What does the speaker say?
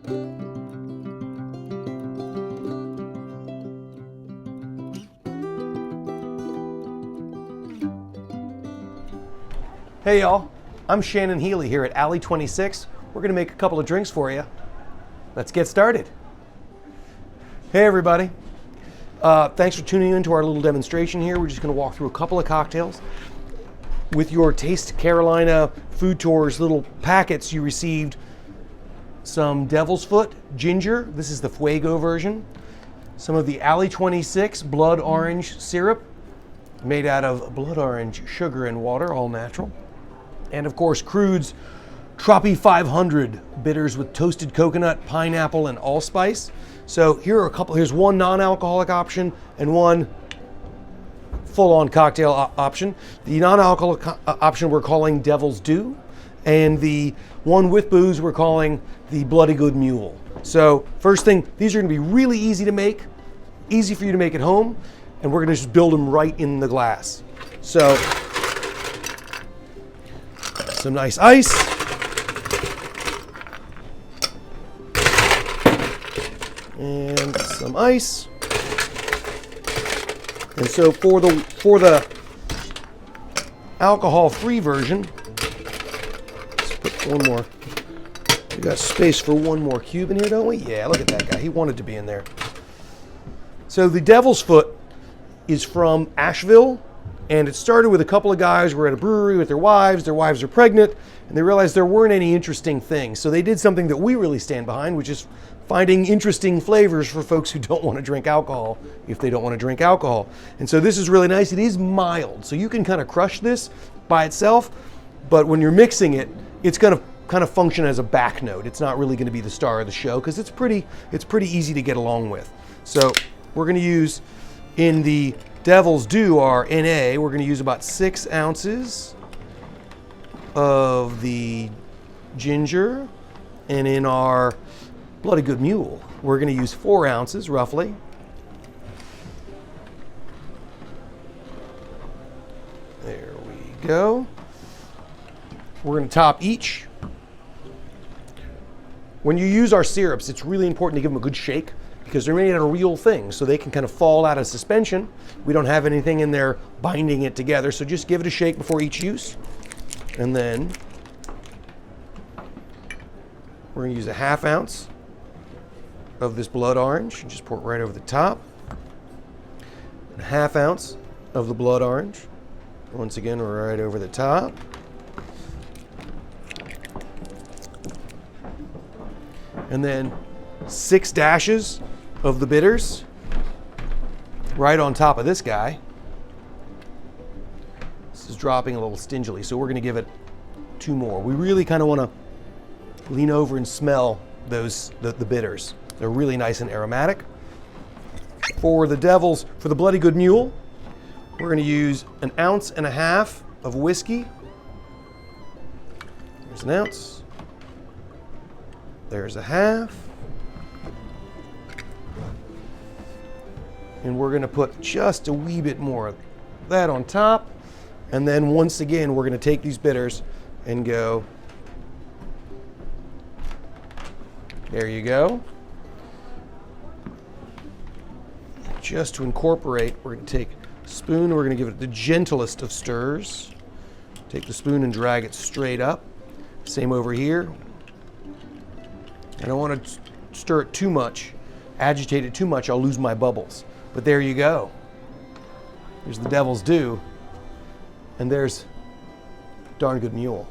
Hey y'all, I'm Shannon Healy here at Alley 26. We're gonna make a couple of drinks for you. Let's get started. Hey everybody. Thanks for tuning in to our little demonstration here. We're just gonna walk through a couple of cocktails. With your Taste Carolina Food Tours little packets, you received some Devil's Foot ginger. This is the Fuego version. Some of the Alley 26 blood orange syrup made out of blood orange sugar and water, all natural. And of course, Crude's Tropi-500 bitters with toasted coconut, pineapple, and allspice. So here are a couple. Here's one non-alcoholic option and one full-on cocktail option. The non-alcoholic option we're calling Devil's Dew, and the one with booze we're calling the Bloody Good Mule. So first thing, these are going to be really easy to make, easy for you to make at home, and we're going to just build them right in the glass. So some nice ice. And some ice. And so for the alcohol-free version, let's put one more. We got space for one more cube in here, don't we? Yeah, look at that guy. He wanted to be in there. So the Devil's Foot is from Asheville, and it started with a couple of guys who were at a brewery with their wives are pregnant, and they realized there weren't any interesting things. So they did something that we really stand behind, which is finding interesting flavors for folks who don't want to drink alcohol if they don't want to drink alcohol. And so this is really nice. It is mild, so you can kind of crush this by itself, but when you're mixing it, it's going to kind of function as a back note. It's not really going to be the star of the show because it's pretty easy to get along with. So we're going to use, in the Devil's Dew, our NA, we're going to use about 6 ounces of the ginger, and in our Bloody Good Mule, we're going to use 4 ounces roughly. There we go. We're going to top each. When you use our syrups, it's really important to give them a good shake because they're made out of real things, so they can kind of fall out of suspension. We don't have anything in there binding it together, so just give it a shake before each use. And then we're going to use a 1/2 ounce of this blood orange and just pour it right over the top. And a 1/2 ounce of the blood orange, once again right over the top. And then 6 dashes of the bitters right on top of this guy. This is dropping a little stingily, so we're going to give it 2 more. We really kind of want to lean over and smell the bitters. They're really nice and aromatic. For the Bloody Good Mule, we're going to use 1.5 ounces of whiskey. There's 1 ounce. There's 1/2. And we're going to put just a wee bit more of that on top. And then once again, we're going to take these bitters and go. There you go. Just to incorporate, we're going to take a spoon, we're going to give it the gentlest of stirs. Take the spoon and drag it straight up. Same over here. I don't want to stir it too much, agitate it too much, I'll lose my bubbles. But there you go. There's the Devil's Dew, and there's Darn Good Mule.